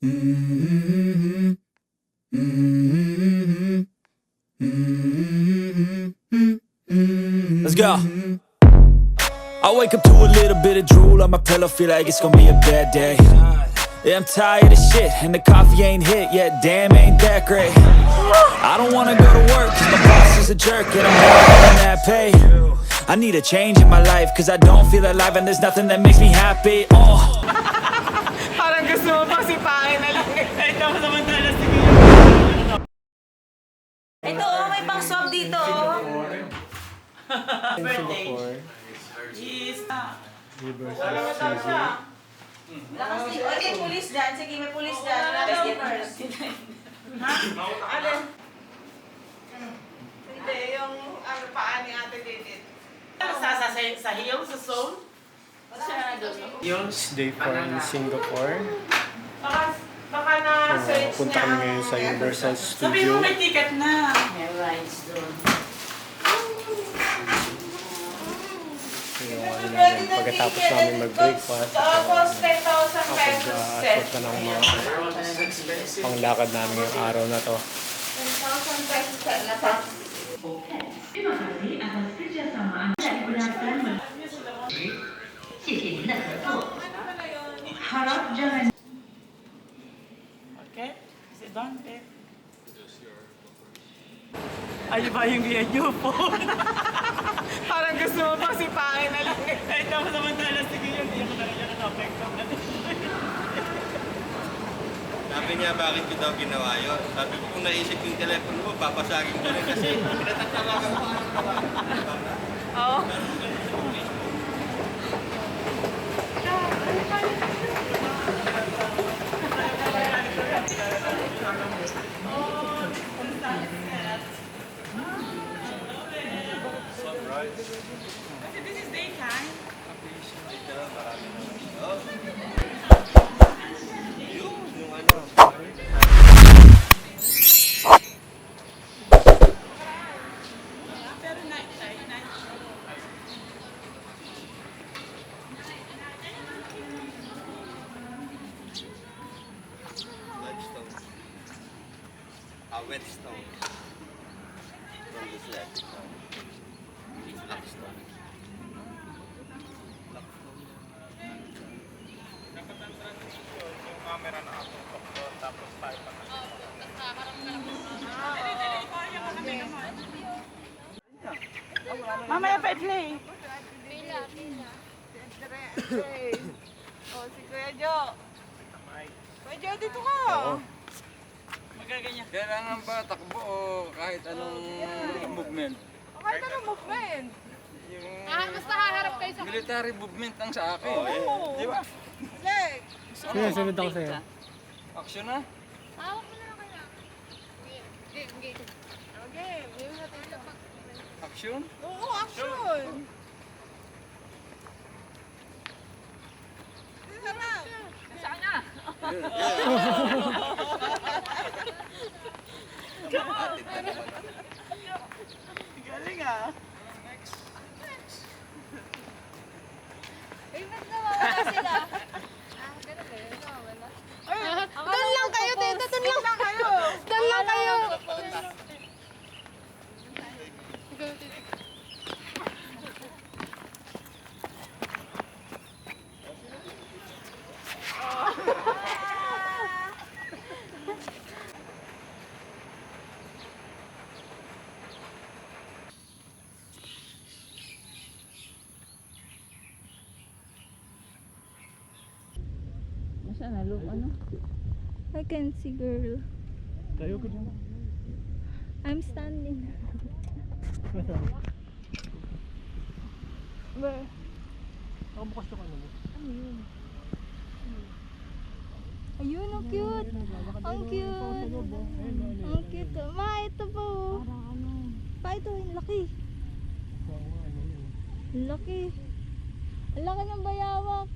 Let's go. I wake up to a little bit of drool on my pillow, feel like it's gonna be a bad day. Yeah, I'm tired of shit, and the coffee ain't hit yet, damn, ain't that great. I don't wanna go to work, cause my boss is a jerk, and I'm working that pay. I need a change in my life, cause I don't feel alive, and there's nothing that makes me happy. Parang gusto mo pang sipahin na lang. Ito mo samantala, sige. Ito, may pang swab dito. Birthday. Yes. Lakas dito. Ay, may pulis dyan. Sige, may pulis dyan. Lakas skippers. Ha? Alin? Hindi, yung paan ni Ate Didit. Sa hiyaw, sa soul? It's day 4 in Singapore. Baka na-search niya. Punta kami ngayon sa Universal Sabi mo Studio. may ticket na. May rides doon. Pagkatapos namin mag-breakfast, Tapos 10,000 pesos set. asot na ng mga panglakad namin yung araw na to. 10,000 pesos set na pa. Okay? Is it done, babe? Ay, ba yung UFO? Parang gusto mo pang sipahin na lang. Ito mo samantala, sige yun. Hindi ako talaga na-affect na. Sabi niya, bakit ko daw ginawa yun? Sabi ko, kung naisip yung telepono mo, papasagin ko rin kasi pinatatawagan ko ang Oo. Kasi this is daytime. Pero night show. Whetstone. Whetstone. From this left. Blackstone. Mamaya pa i-play. Oh, si Kuya Jo. Kuya Jo, dito ka. Magaganyan. Kailangan ba takbo o kahit anong movement? O, kahit anong movement. Basta haharap kayo sa Military movement ang sa akin. Oo. Di ba? Leg. Sige, sunod ako sa'yo. Action na. hawak mo na lang kaya. Okay. Okay. Action. Oo, action. Dito na. Sana. Galing ah. Eh, ba't nawawala sila? Ganun ba yun? Nawawala. Doon lang kayo, tita. Doon lang kayo. Doon lang kayo. Go, tita. Nasaan na, look, ano? I can see, girl. Tayo ko dyan. I'm standing. Where? Nakabukas na ka naman. Ayun. Ayun, ang cute. Ang cute. Ang cute. Ma, ito po. Parang ano. Pa, ito, yung laki. Ang laki. Ang laki ng bayawak.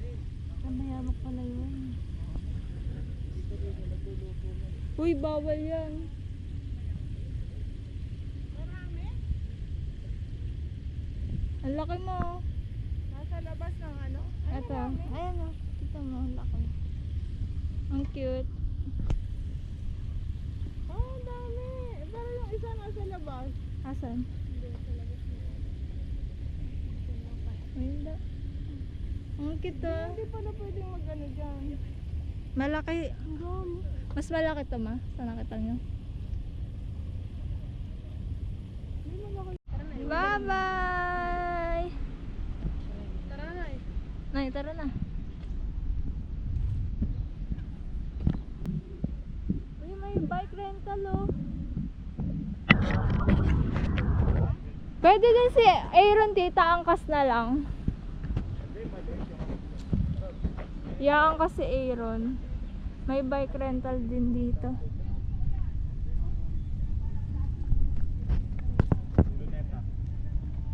Ang bayawak pala yun. Uy, bawal yan. Ang laki mo. Nasa labas ng ano? Ito. Ayan o. Kita mo, ang laki. Ang cute. Oh, ang dami. Pero yung isa nasa labas. Asan? Ayun da. Ang cute ah. Hindi pala pwedeng mag-ano dyan. Malaki. Mas malaki to ma. Sa nakita nyo. Bye-bye! Tara na eh. Nay, tara na. Uy, may bike rental oh. Pwede din si Aaron tita, angkas na lang. Angkas si Aaron. May bike rental din dito.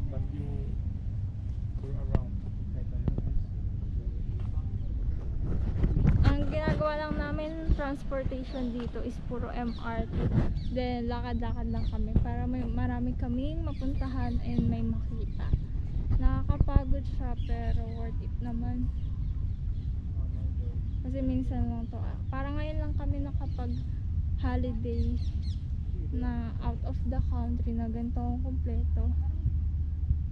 But you go around. Ang ginagawa lang namin transportation dito is puro MRT. Then lakad-lakad lang kami para marami kaming mapuntahan and may makita. Nakakapagod siya pero worth it naman. Kasi minsan lang to. Parang ngayon lang kami nakapag holiday na out of the country na ganito ang kompleto.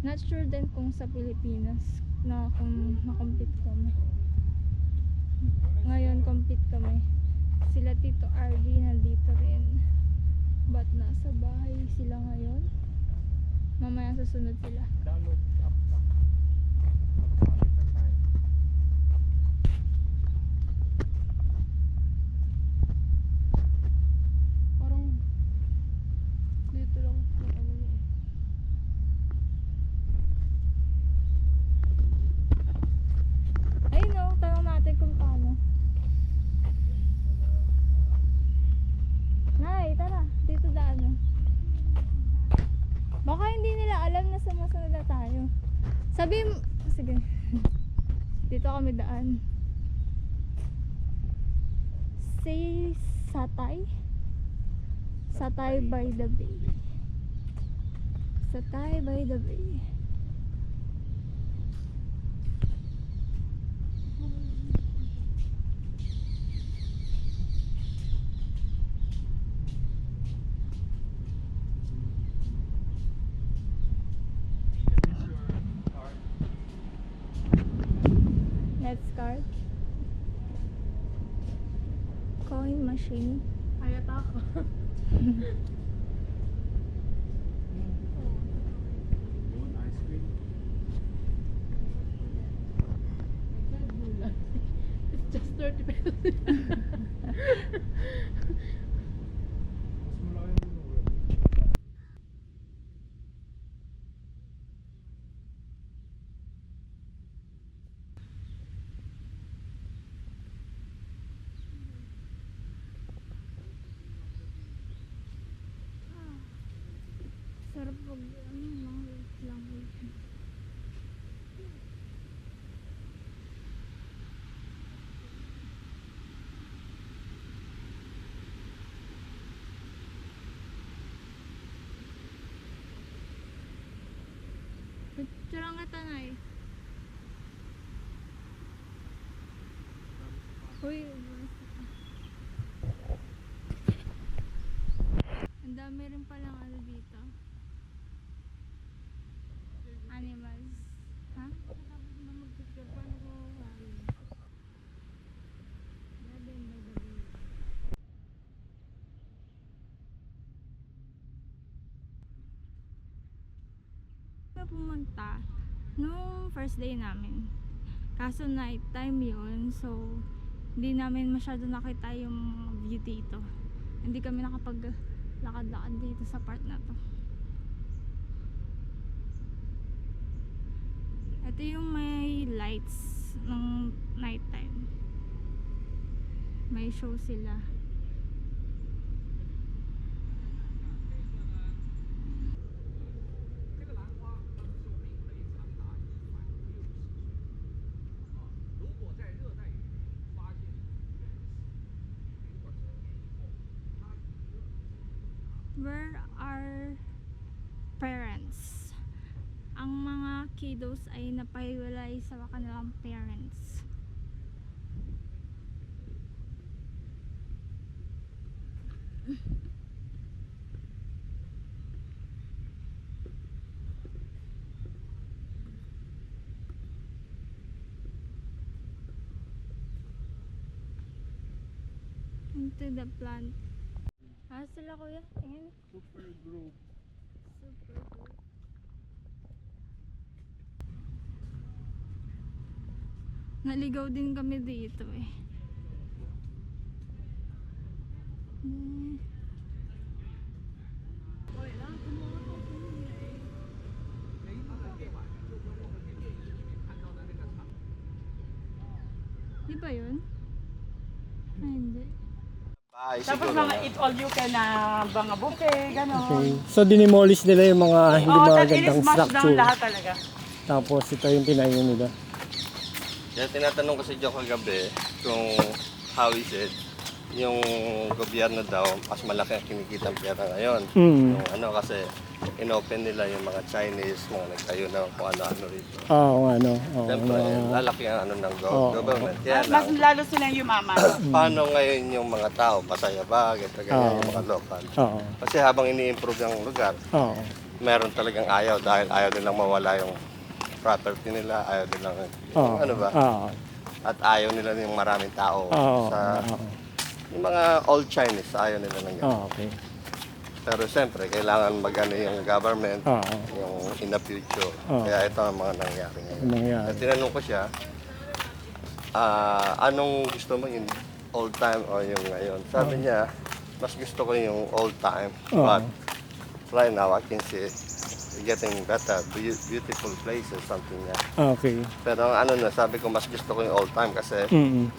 Not sure din kung sa Pilipinas na kung na-complete kami. Ngayon complete kami. Sila Tito RD nandito rin. But nasa bahay sila ngayon. Mamaya susunod sila. Download the app na. Automatic na tayo. Parang dito lang yung ano niya eh. Ayun no, tanong natin kung paano. Nay, tara. Dito daan no. Baka hindi nila alam na sumusunod na tayo. Sabi mo, sige. Dito kami daan. Say Satay. Satay by the Bay. Satay by the Bay. Let's card. Coin machine. Ayat ako. Yun, ice cream. It's just 30 pesos. Mas malaki yung world. Sarap pag ano lang wait. Picturean kita na eh. Uy, ang dami rin palang ano dito. Animals. Ha? Tapos na mag-picture pa ano ko. Pumunta nung first day namin. Kaso night time yun, so hindi namin masyado nakita yung view dito. Hindi kami nakapag-lakad-lakad dito sa part na to. Ito yung may lights ng night time. May show sila. Where are parents? Ang mga kiddos ay napahiwalay sa kanilang parents. Into the plant. Sila kuya? Tingin. Super group. Super cool. Naligaw din kami dito eh. Hmm. Di ba yun? Ay, hindi. Bahay Tapos siguro. mga eat all you can na mga buffet, gano'n. Okay. So dinimolish nila yung mga hindi Oo, magandang smash down structure. lahat talaga. Tapos ito yung tinayo nila. Kaya tinatanong ko si Joe kagabi kung how is it, yung gobyerno daw, mas malaki ang kinikita ang pera ngayon. Mm. Yung ano kasi, inopen nila yung mga Chinese, mga nagtayo na kung ano-ano rito. Oo, ano. Oo, Siyempre, mga- lalaki ang ano ng Oo. government. Kaya Mas lang, lalo silang yumaman. paano ngayon yung mga tao, pasaya ba, ganyan yung mga local. Oo. Kasi habang ini-improve yung lugar, Oo. meron talagang ayaw dahil ayaw nilang mawala yung property nila, ayaw nilang, Oo. ano ba, Oo. at ayaw nila yung maraming tao Oo. sa Oo. yung mga old Chinese, ayaw nila ng ganyan. Oo, okay. Pero siyempre, kailangan mag-ano yung government, Oo. yung in the future. Oo. Kaya ito ang mga nangyari ngayon. Yung nangyari. At tinanong ko siya, anong gusto mo, yung old time o yung ngayon? Sabi niya, mas gusto ko yung old time. Oo. But right now, I can see it getting better, beautiful places, something niya. Okay. Pero ang ano na, sabi ko, mas gusto ko yung old time kasi Mm.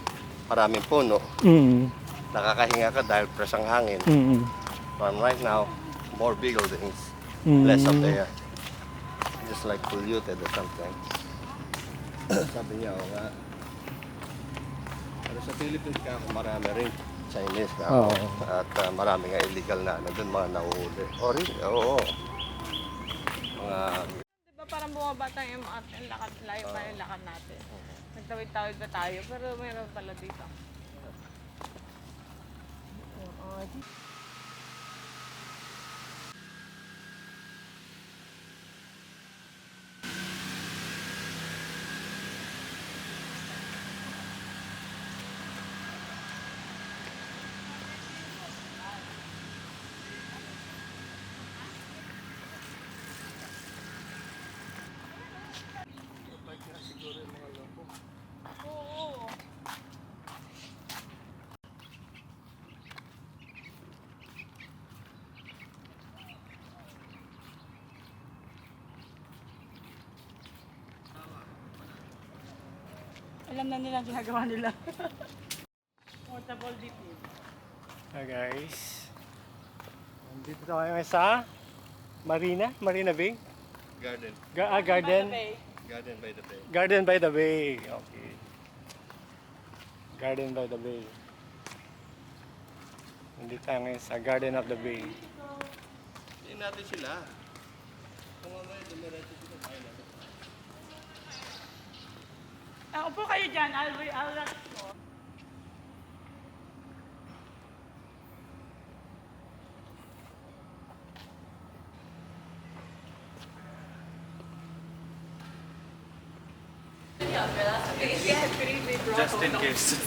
maraming puno, Mm. nakakahinga ka dahil fresh ang hangin. Mm. But right now, more buildings, Mm. less of air. Just like polluted or something. Sabi niya, oo nga. Pero sa Philippines ka ako marami rin Chinese na ako. Oo. At marami nga illegal na ano doon, mga nahuhuli. O rin, oo. Mga Diba parang bumaba tayo yung mga lakad, layo pa yung lakad natin. Nagtawid-tawid na tayo, pero mayroon pala dito. Oo. Alam na nila ang ginagawa nila. Portable dito. Hi guys. Nandito tayo sa Marina Bay. garden. Garden. Garden by the bay. Garden by the Bay. Okay. Garden by the Bay. Nandito tayo ngayon sa Garden of the Bay. Hindi natin sila. Kung mamaya dumiretso sila, tayo natin. Upo kayo dyan, I'll relax mo. Just in case.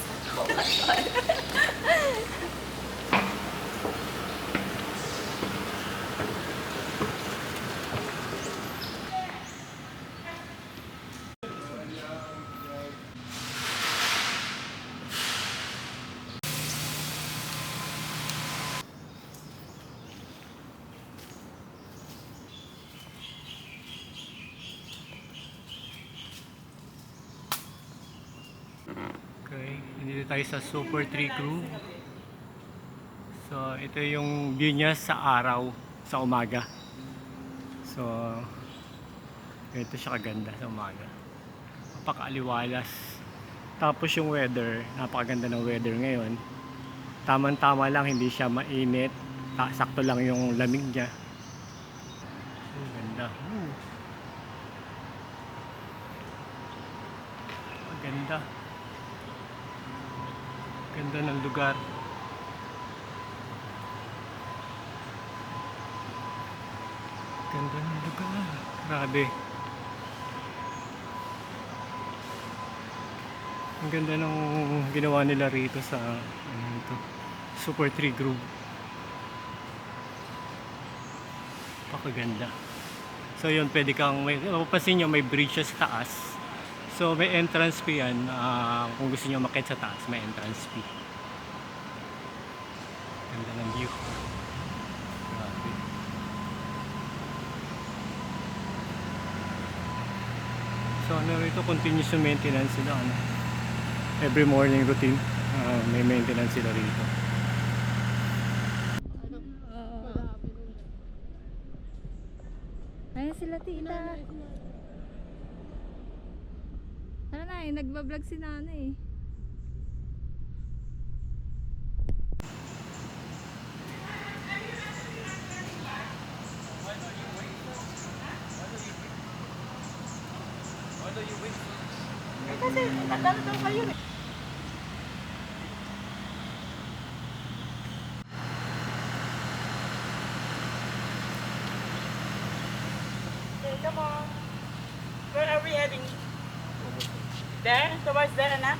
Okay, nandito tayo sa Super Tree Crew. So, ito yung view niya sa araw, sa umaga. So, ito siya kaganda sa umaga. Napakaaliwalas. Tapos yung weather, napakaganda ng weather ngayon. Tama-tama lang, hindi siya mainit. Sakto lang yung lamig niya. Ang ganda. Ang ganda. Ganda ng lugar. Ganda ng lugar. Grabe. Ang ganda ng ginawa nila rito sa ano ito, Super Tree Grove. Pakaganda. So yun, pwede kang mapapansin nyo, may bridge sa taas. So may entrance fee yan. Kung gusto nyo makit sa taas, may entrance fee. Ganda ng view. Grabe. So ano rito, continuous yung maintenance sila. Ano? Every morning routine, may maintenance sila rito. Ayan sila tita. Ano na eh, nagbablog si nanay eh. Kasi natalo daw kayo eh. Okay, come on. Where are we heading? There? Towards there, anak?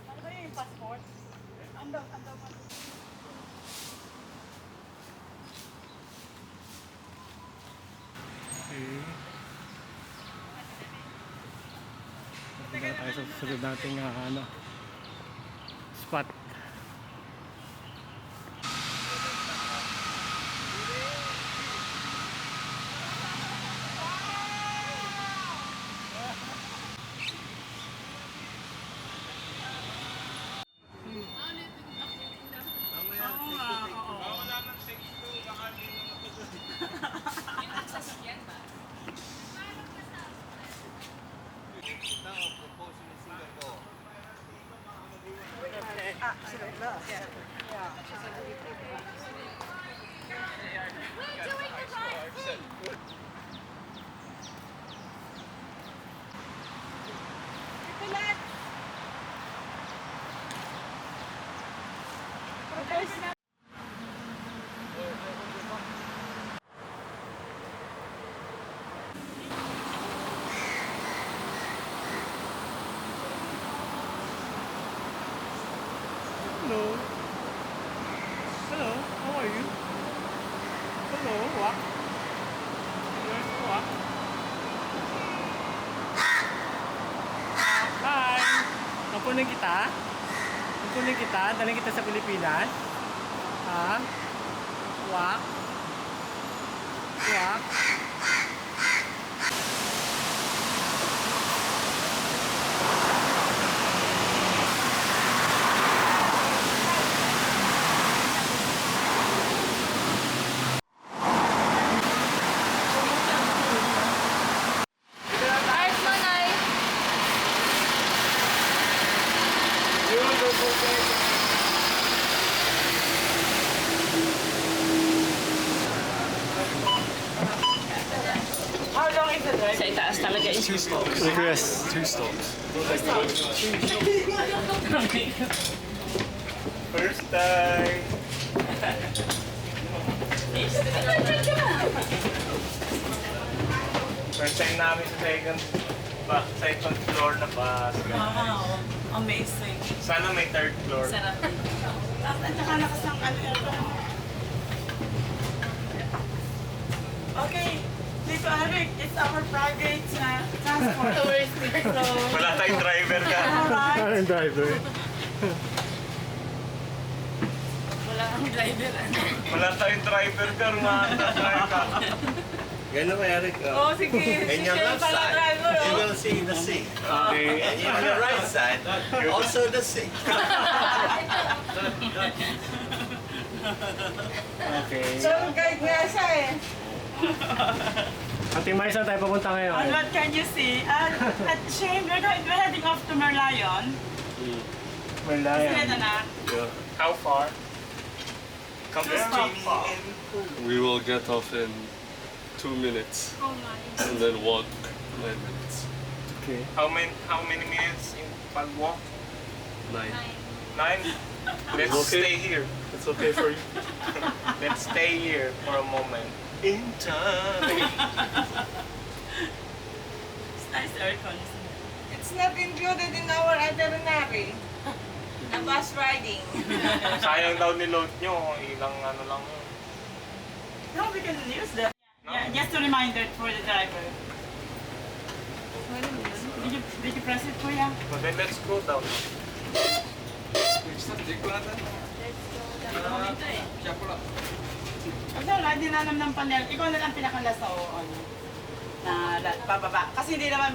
Ano ba yung passport? Andaw. Okay. Punta tayo sa susunod nating ano, spot. Hello. Hello, how are you? Hello, what? There's what? Hi! Napunin kita? Napunin kita? Daling kita sa Pilipinas? Ha? Wak? Wak? Art mo, Nay. How long is the drive? Sa itaas talaga is Yes. First time. First time namin sa second floor na bus. Wow, amazing. Sana may third floor. sarap. At saka nakasang Okay, Tito Eric, it's our private transport. So, Wala tayong driver ka. alright. Ang driver. Wala kang driver. Wala tayong driver ka. Rumahanda ka. Ganun ka, Eric. Oh, sige. In your Sige, left pala side, driver, you oh. will see the sea. Okay. And in your right side, also the sea. Okay. Tour guide nga siya eh. Ate Mai, saan tayo papunta ngayon? And what can you see? At Shane, we're heading off to Merlion. Isn't it, Merlion. anak? How far? We will get off in 2 minutes and then walk 9 minutes. Okay. How many minutes in pag-walk? 9. 9? Let's Okay. stay here. It's okay for you? Let's stay here for a moment. In time. Nice air conditioning. It's not included in our itinerary. The bus riding. Sayang daw ni-load nyo. Ilang ano lang yun. No, we can use that. Yeah, just a reminder for the driver. Did you press it, Kuya? So then let's go down. Kasi wala, hindi na naman ng panel. Ikaw na lang pinakalas sa ano, na pababa. Kasi hindi naman,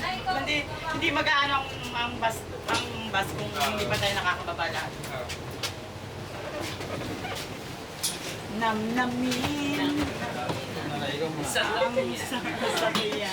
hindi mag-aano ang bus kung hindi pa tayo nakakababa lahat. Namnamin. Sa iya.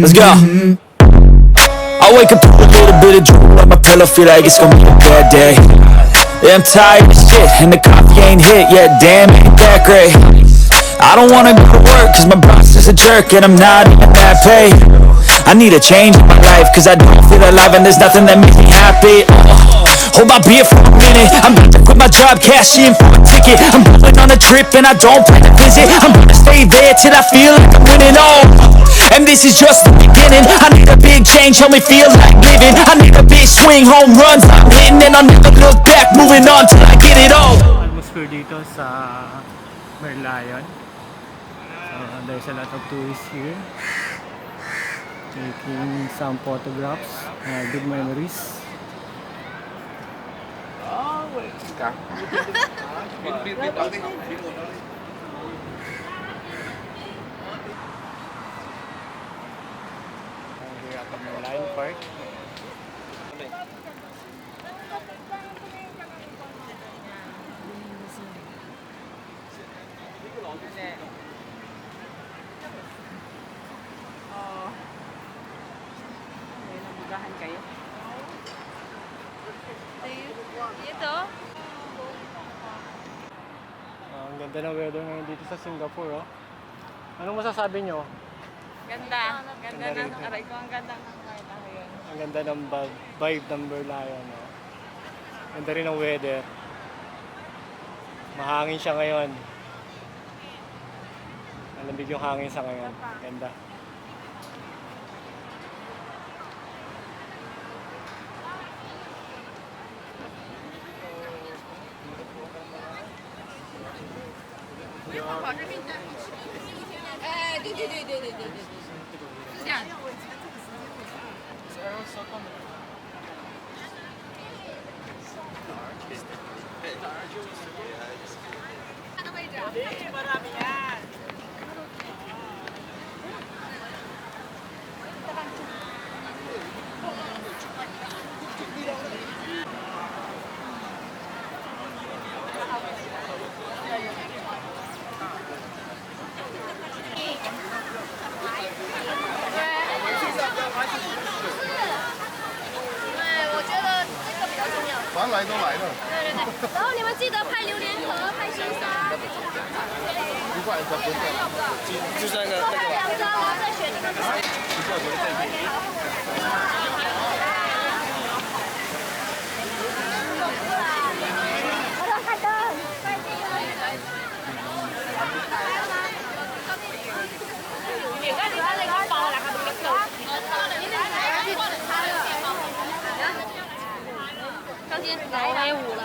Let's go. I wake up to a little bit of drool on my pillow, feel like it's gonna be a bad day. Yeah, I'm tired of shit, and the coffee ain't hit yet, damn, ain't that great. I don't wanna go to work, cause my boss is a jerk, and I'm not even that paid. I need a change in my life, cause I don't feel alive, and there's nothing that makes me happy. Hold my beer for a minute, I'm about to quit my job, cash in for a ticket. I'm going on a trip, and I don't plan to visit. I'm gonna stay there till I feel like I'm winning all. And this is just the beginning. I need a big change, help me feel like living. I need a big swing, home runs I'm hitting, and I'll never look back, moving on till I get it all. Atmosphere dito sa Merlion. There's a lot of tourists here taking some photographs, good memories. Here at the Merlion Park. Nabugahan kayo. Ito? Ang ganda ng weather ngayon dito sa Singapore, oh. Anong masasabi nyo? Ganda. Ganda Ganda ng rin. aray ko. Ang ganda ng karta ngayon. Ang ganda ng vibe ng Merlion, oh. Ganda rin ng weather. Mahangin siya ngayon. Malamig yung hangin sa ngayon. Ganda. Marami yan.然后你们记得拍榴莲壳、拍星沙。就是那个拍两张，然后再选一个。来来舞了。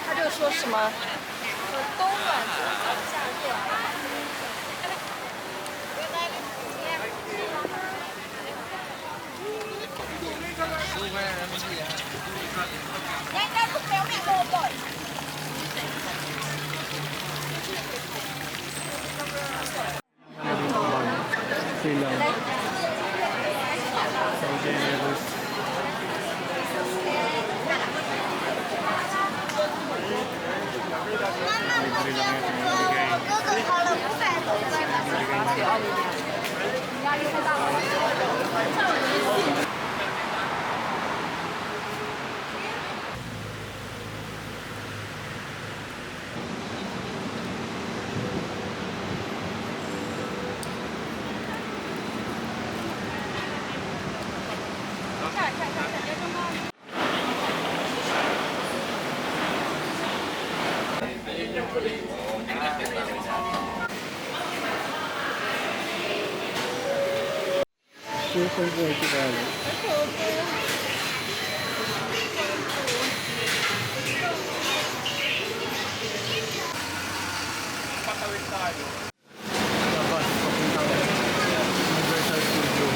他就说什么？冬暖夏热。Silang. So generous. Libre lang yung pinibigay. Labas, papuntang Universal Studio.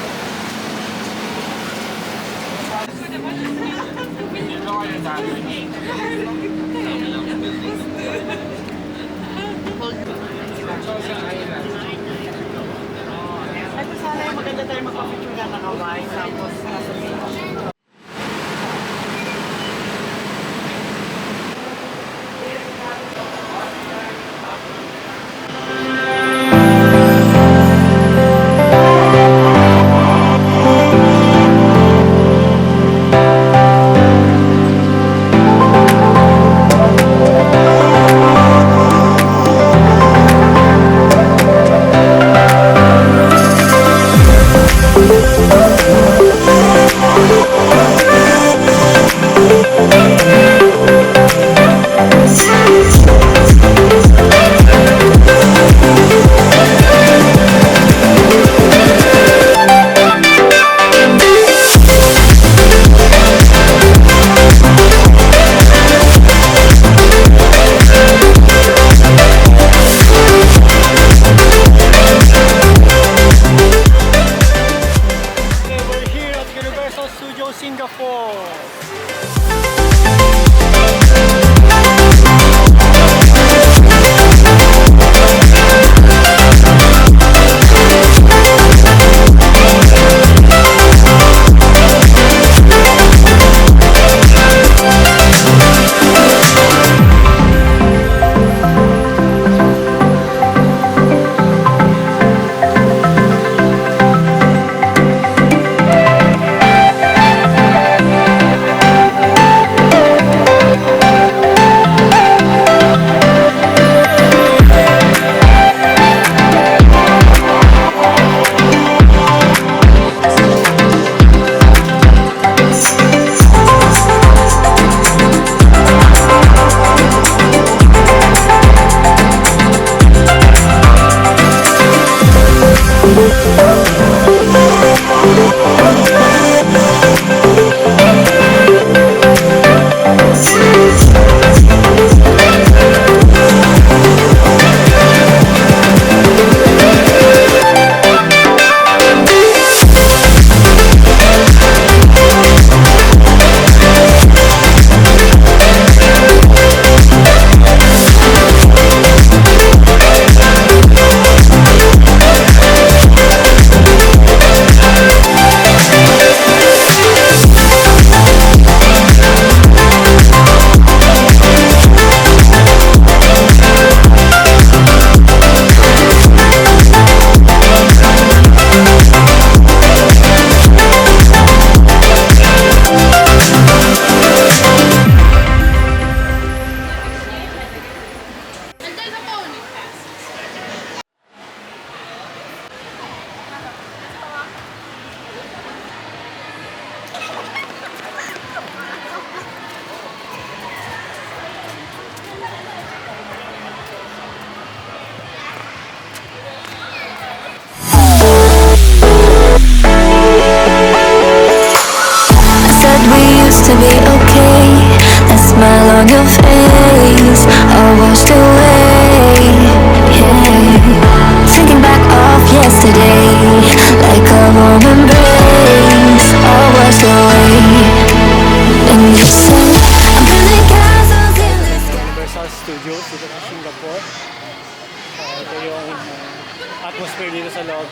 Ay, kung sana yung maganda tayo magpa-picture na nakaway. Tapos, nasa beach. Ito yung atmosphere dito sa loob.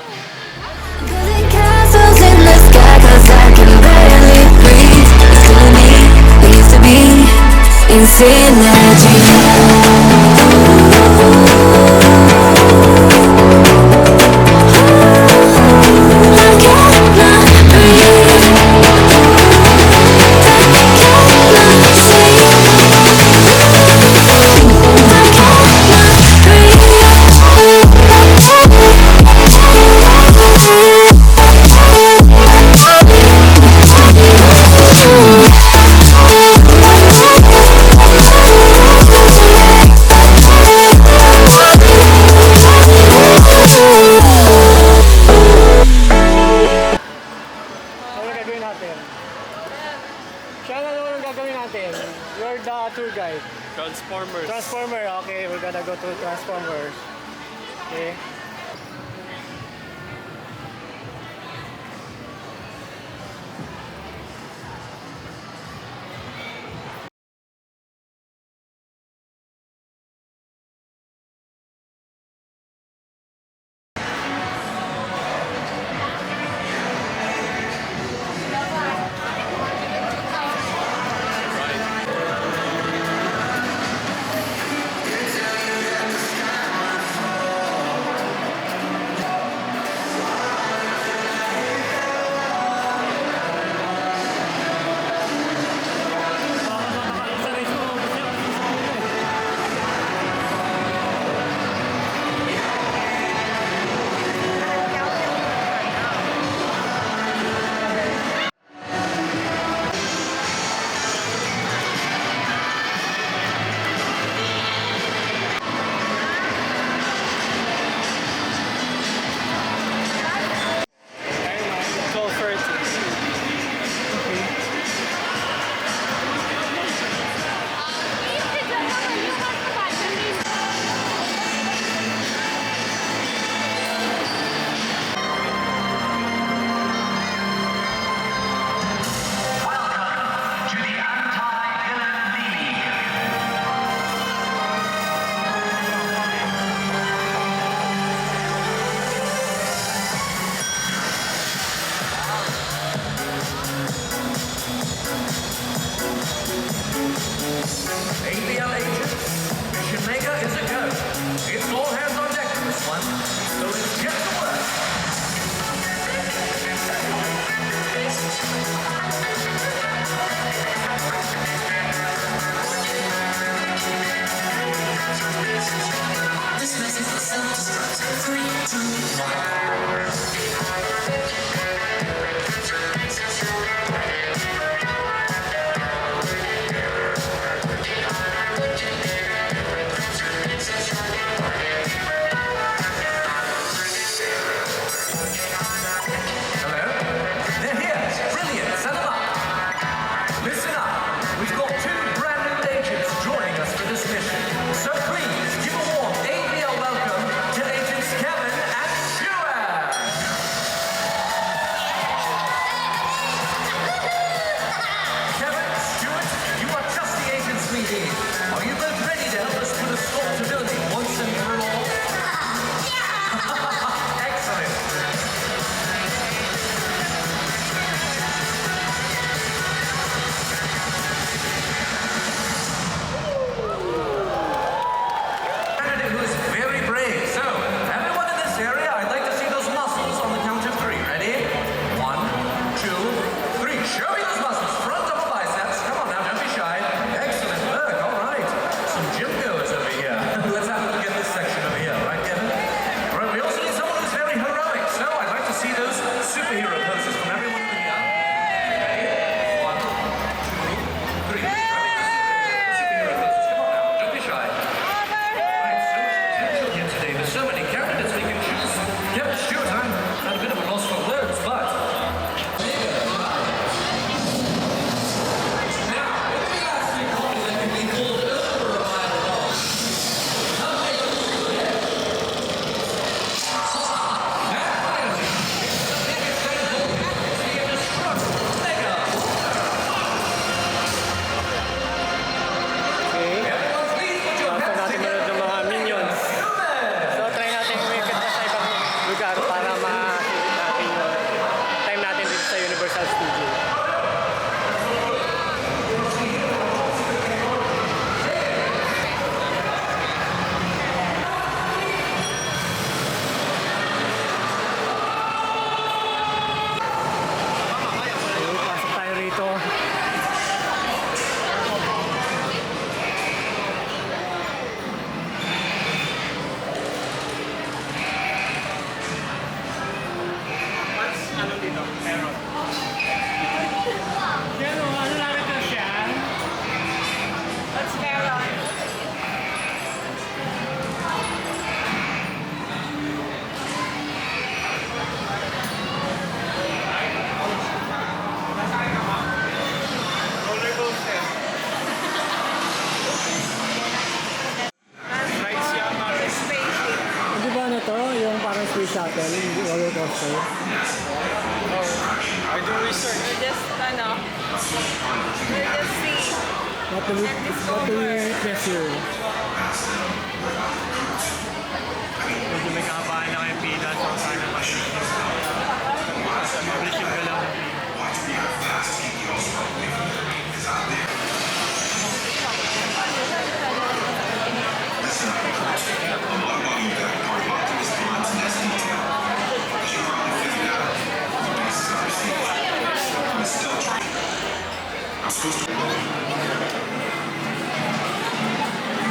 Building castles in the sky 'cause I can barely breathe. It's killing me. We used to be in synergy. I cannot breathe. I cannot see. I Ano gagawin natin? Siya na naman ang gagawin natin. You're the tour guide. Transformers. Transformer, okay, we're gonna go to Transformers. Okay. ABL agents, Mission Mega is a go. It's all hands on deck for this one, so let's get to work. This message is self-destruct. 3, 2, 1. So please give a warm ABL welcome to Agents Kevin and Stuart. shuttle, roller coaster. I do research. We're just, we're just see. What do we witness here? Medyo may kahabaan na kayo pila, so sana mag-receive ka lang.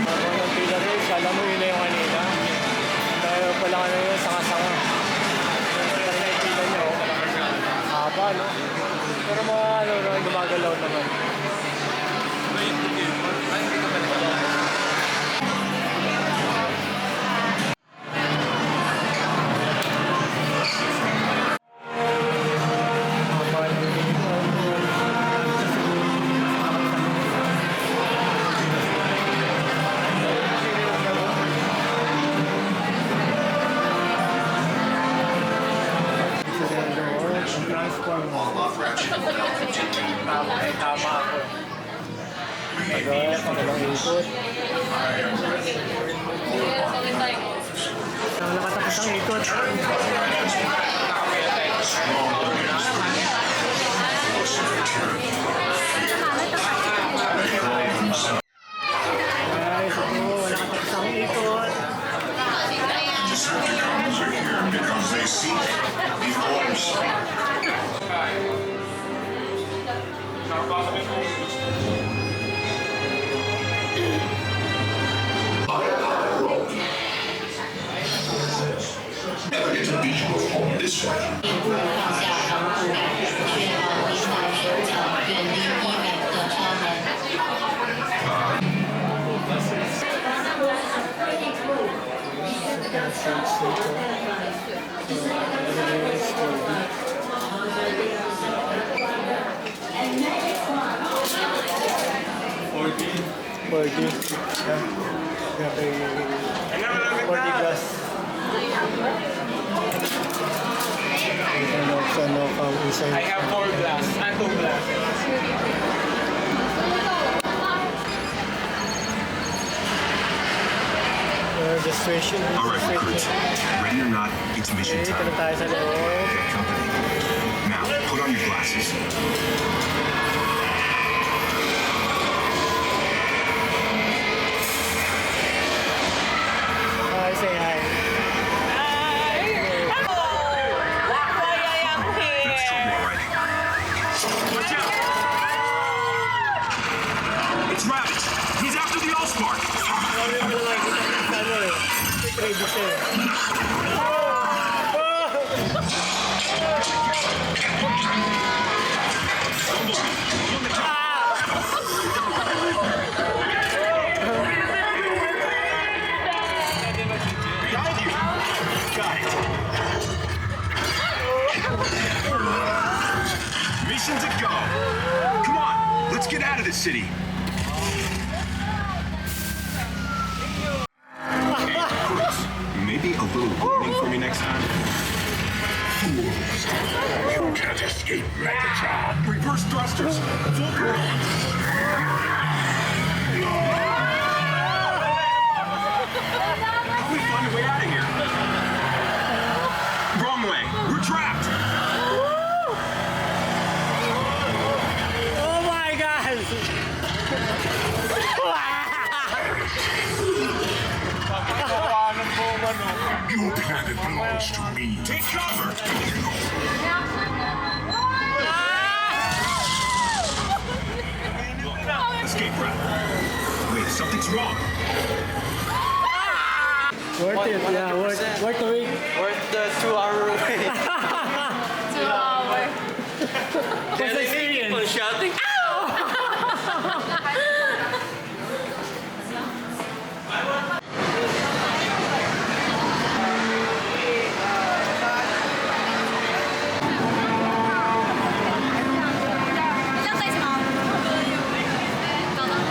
Ang pila rin, kala mo yun na yung kanina. Tayo pala ka na yun, sanga-sanga. Pero na yung pila niya, oh. Haba, no? Pero mga ano, gumagalaw naman. Tama ako. Pagkalang ikot. Nakatapos ang ikot. Guys, nakatapos ang ikot. Because they seek the force. Never get a beach before this way. Forty. Grabe. 40 glass. Ano kang inside? I have 4 glass and 2 glass. Registration. All right, recruits. Ready or not, it's mission Okay, time. ito na tayo sa loob. Get company. Now, put on your glasses. Hi, say hi. That's trouble, all right. Watch out! It's Rabbit. He's after the Allspark. Got it. Mission to go. Come on, let's get out of this city. Hey, recruits, maybe a little warning for me next time. Fools, you can't escape Megatron. Reverse thrusters, full current. How do we find a way out of here? Wrong way. We're trapped. Oh my God! Your planet belongs to me. Take cover. Escape route. Wait, something's wrong. Worth it, yeah, worth the wait. Worth the 2-hour wait. 2 hours. What's the experience? Shouting. Ilang size mo? Ikaw lang.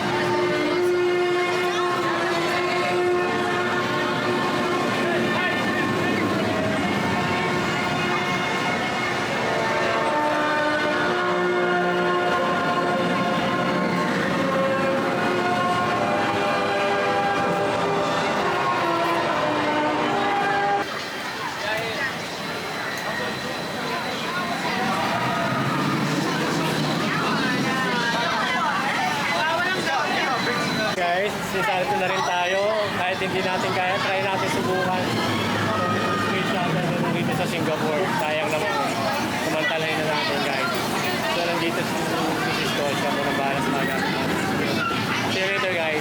hindi natin kaya, try natin subukan. Space shuttle na nandito sa Singapore. Sayang naman. Kumantalahin na natin guys. So nandito si Mrs. Tosha. Muna bahala sa mga gamit natin. See you later guys.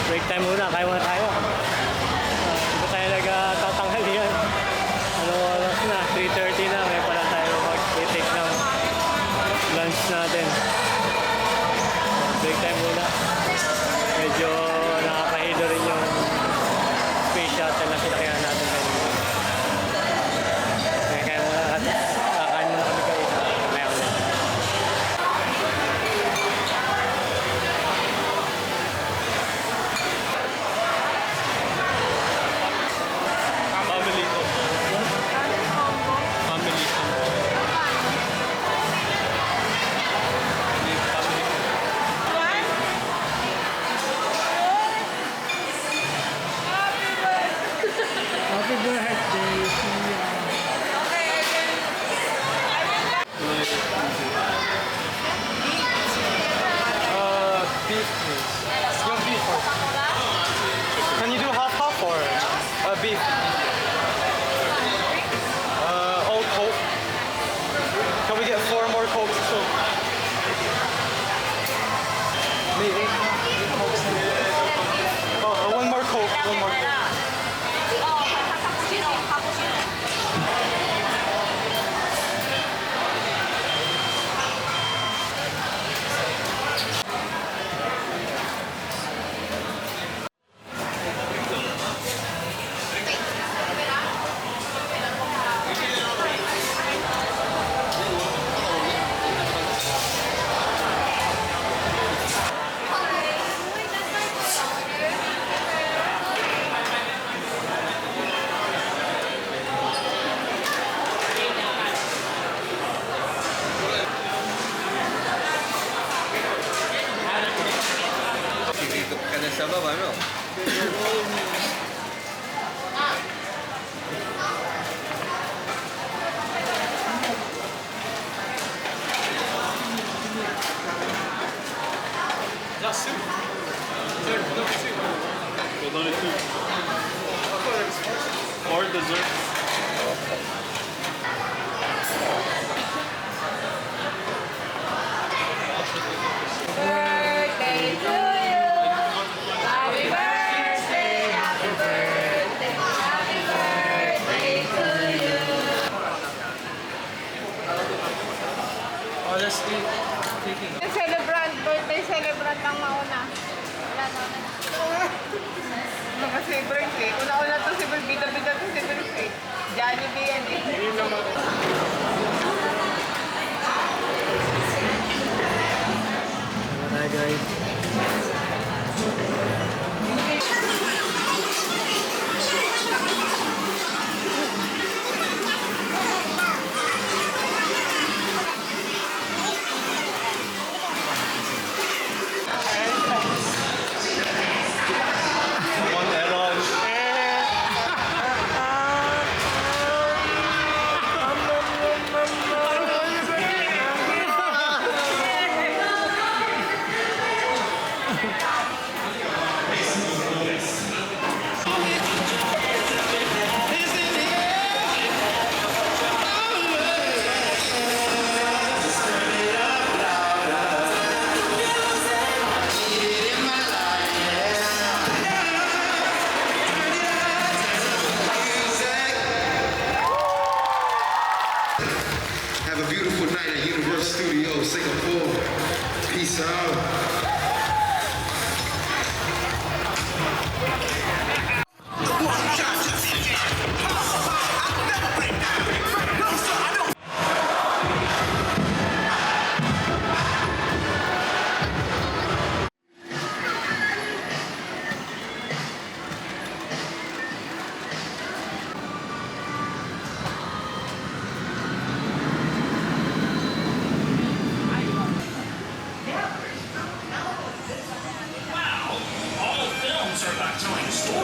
Break time muna, kaya muna tayo. Hindi pa tayo nagtatanghalian. Anong oras na? 3:30 na. May pala tayo mag-take ng lunch natin. Break time muna. Medyo nakakahilo rin yung space shuttle na sinakyan natin kanina. Kaya muna, kakain muna kami kayo. Kaya ulit. Family ko. Family ko. Happy birthday, Sia. Beef, please. You want beef? Can you do half or beef? All Coke. Can we get 4 more Cokes? So maybe 8 Cokes. Oh, 1 more Coke. 1 more Coke. Dito ka na sa baba, no? Just soup. There, no soup. Well, only 2. Or dessert. Birthday to you. Happy birthday, happy birthday, happy birthday to you. Oh, let's eat. Celebrant, birthday celebrant ang mauna. Wala na. Mga si birthday. Una-una to si bida-bida to si birthday. Jollibee yan eh. Hi guys. One add-on.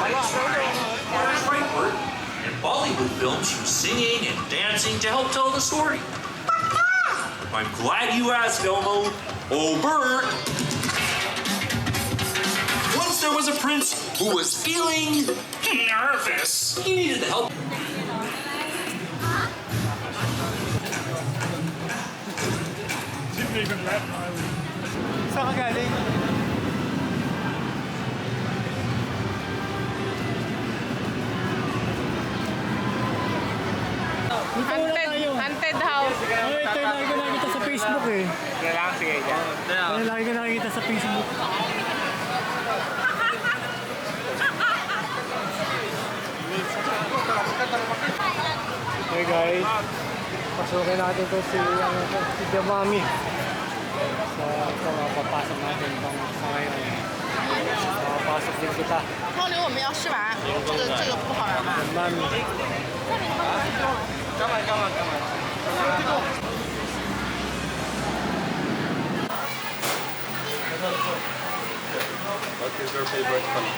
That's right, Bert. In Bollywood films, use singing and dancing to help tell the story. I'm glad you asked, Elmo. Oh, Bert. Once there was a prince who was feeling nervous. He needed the help. Saan ka galing? Haunted house. Ay, ito yung lagi ko nakikita sa Facebook eh. Kailangan sige dyan. Ito yung lagi ko nakikita sa Facebook. Hey guys, pasukin natin to si The Mommy. So, ito mapapasok natin itong sa ngayon. Mapapasok din kita. 泡妞我们要试完，这个不好玩吧？ The Mommy. What is your favorite color?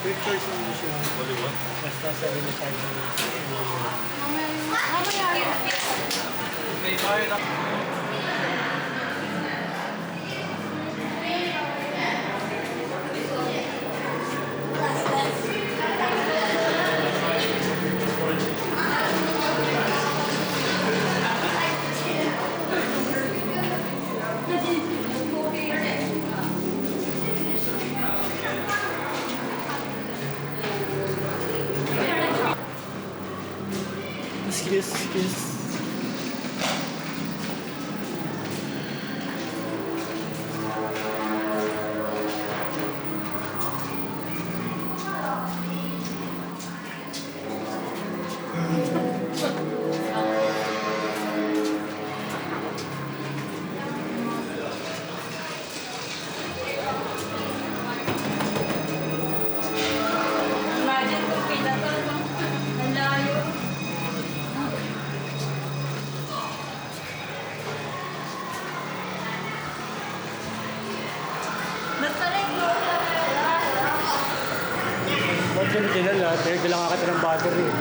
Pictures mo siya. Basta 75 Excuse. Imagine kung kita to, no? Ang layo. Basta rin, no? Ba't yun kinala? Kailangan kita ng battery.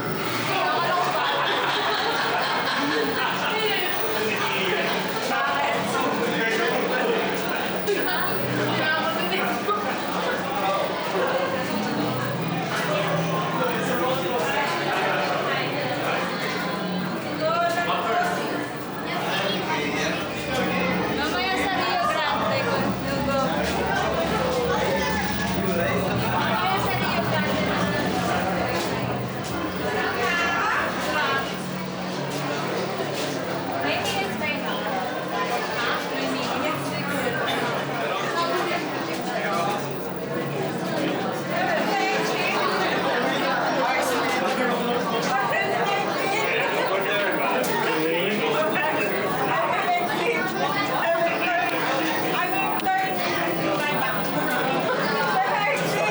Mamaya sa Rio Grande ko. Nugo. Mamaya sa Rio Grande. May minutes pa yun. Ha? May minutes.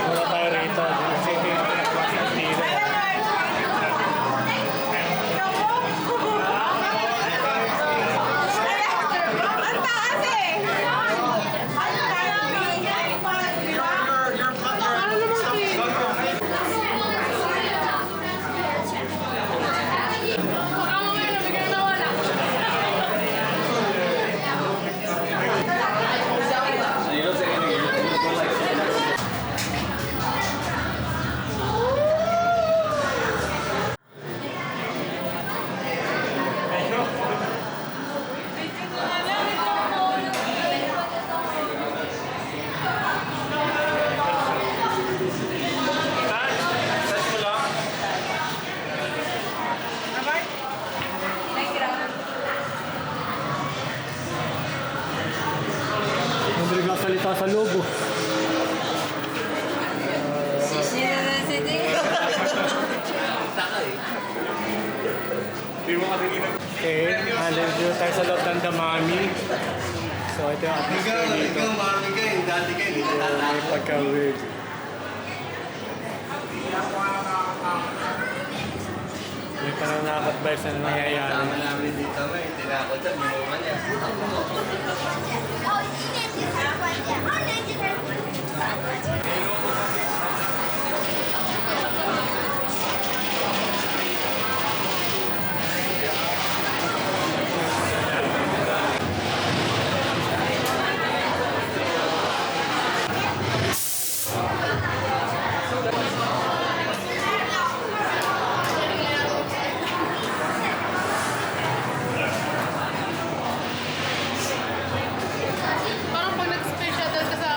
Wala tayo rito. Kasi ito yung pinagpas ng tira. Ang taas eh! Hindi nagkasalita sa logo. Okay, nandito tayo sa loob ng The Mommy. So ito yung atmosphere dito. So, may pagka-weird. May parang nakakot ba sa nangyayari? Tama namin dito may tinakot siya, binuman niya. Parang pag nag-special doon ka sa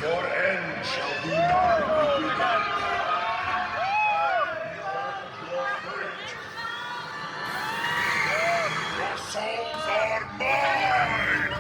Your end shall be mine. Your souls are mine.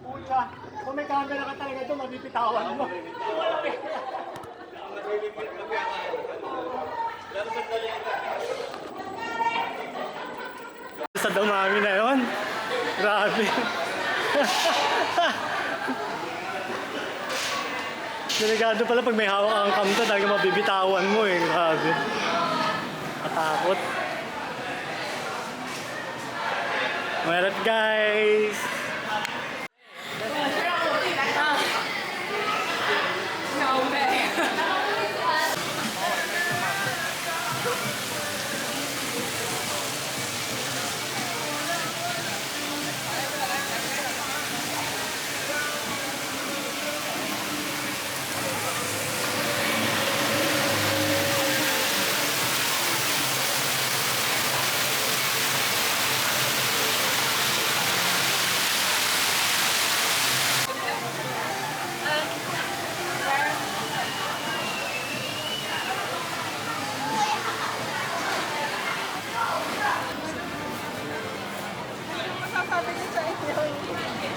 Pucha, kung may camera ka talaga ito, mabibitawan mo. Sa dumami na yun. Grabe. Delikado pala pag may hawak kang kamta, talaga mabibitawan mo eh. Grabe. Katakot. Meron guys.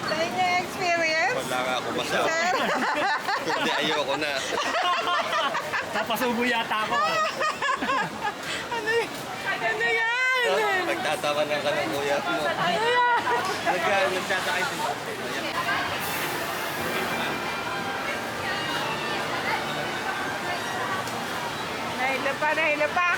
Sa inyong experience? Wala nga ako basta. Hindi, ayoko na. Napasubo yata ako ah. Ano yan? Pagtatawanan ka ng kuya mo. Nagsasakay din ba? Nahilo pa.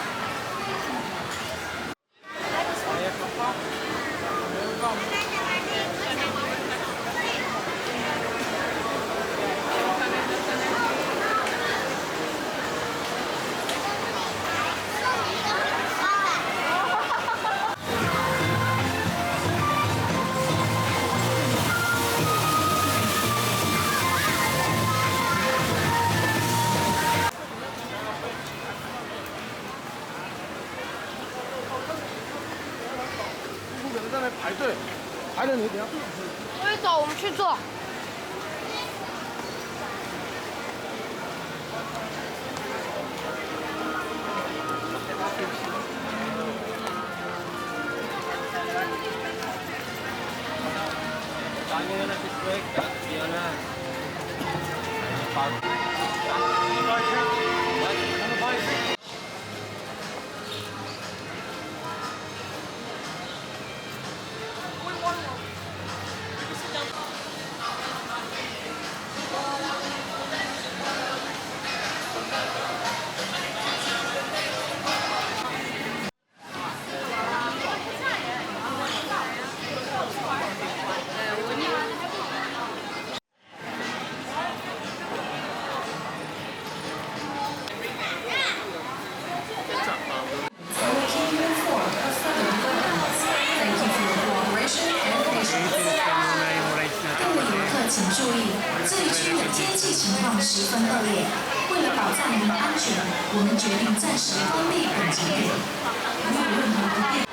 走，我们去坐。 Paano na si Swag? Yun na. 请注意，这一区的天气情况十分恶劣，为了保障您的安全，我们决定暂时关闭本景点。如有任何不便。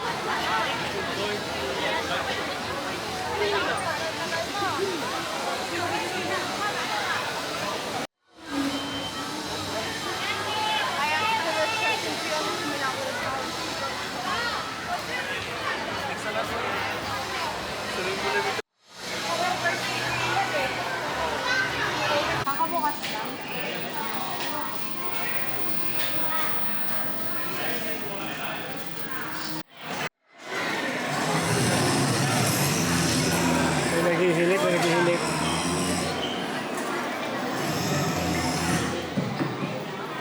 May naghihilik, may naghihilik.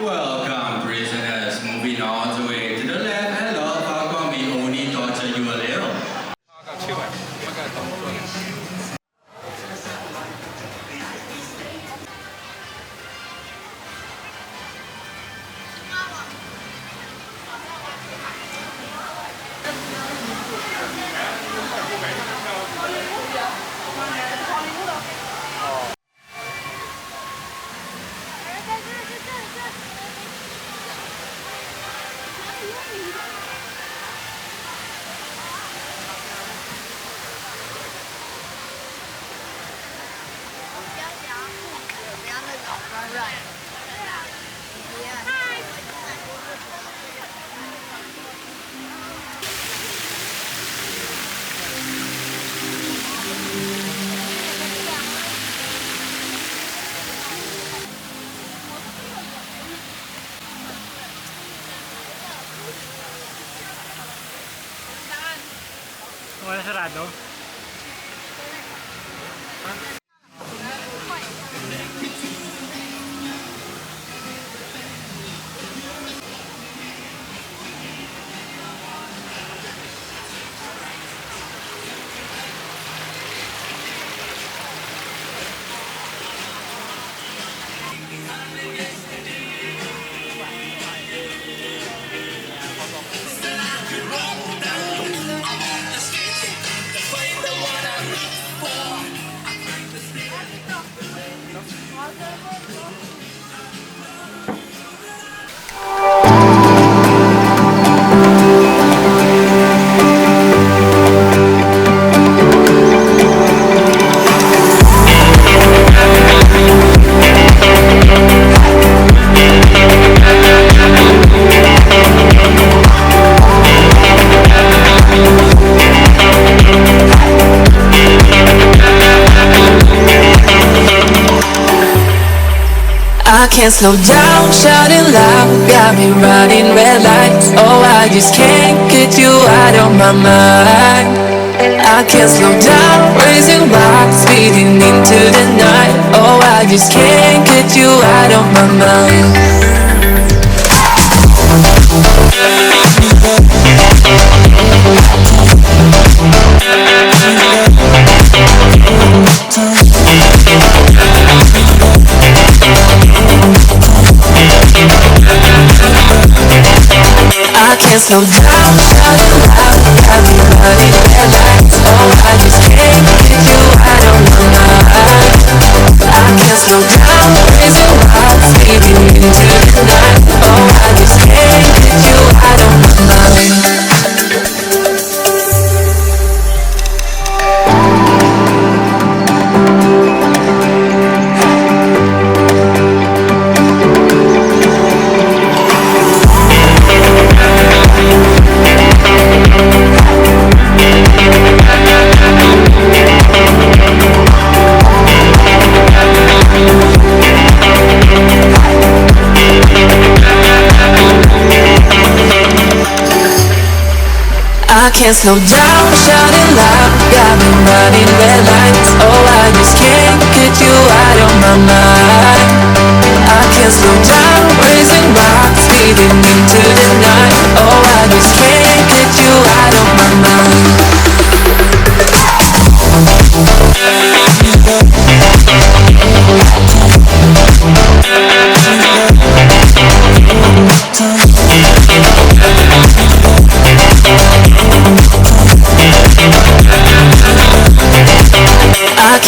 Welcome, prisoners. Moving all the way to the left. Hello, how come we only torture you a little? Wala sarado? I can't slow down, shouting loud, got me running red lights. Oh, I just can't get you out of my mind. I can't slow down, raising rocks, speeding into the night. Oh, I just can't get you out of my mind. I can't slow down, shouting loud, got me running red lights. Oh, I just can't get you out of my mind. I can't slow down, raising rocks, speeding into the night. Oh, I just can't get you out of my mind. I can't slow down, shouting loud, got me running red lights. Oh, I just can't get you out of my mind. I can't slow down, raising rocks, speeding into the night. Oh, I just can't get you out of my mind.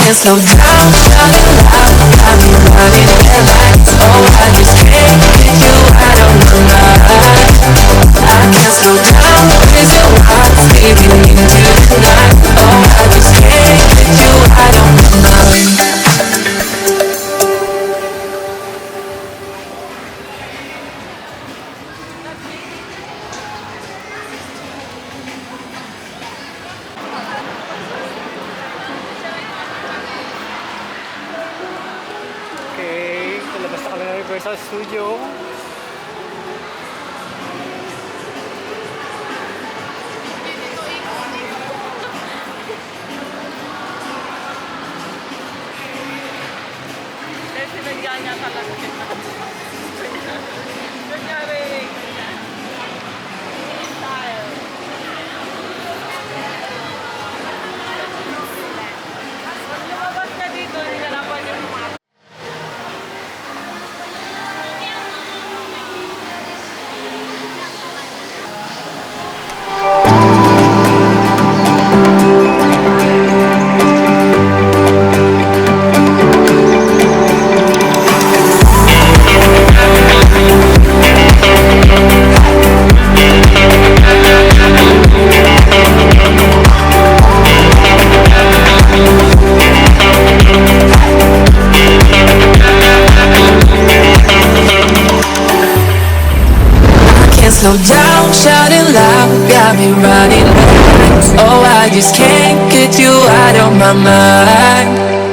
can't slow down, shouting loud, got me running red lights. Oh, I just can't get you out of my mind. I can't slow down, raising hearts, fading into the night. Oh, I just can't get you out of my mind. Okay, talabas na kami ng Universal Studio. Eh, sinadya niya talaga. Kunyari, style. Pag lumabas ka dito, hindi na naman yung mga Slow down, shouting loud, got me running red lights. Oh, I just can't get you out of my mind.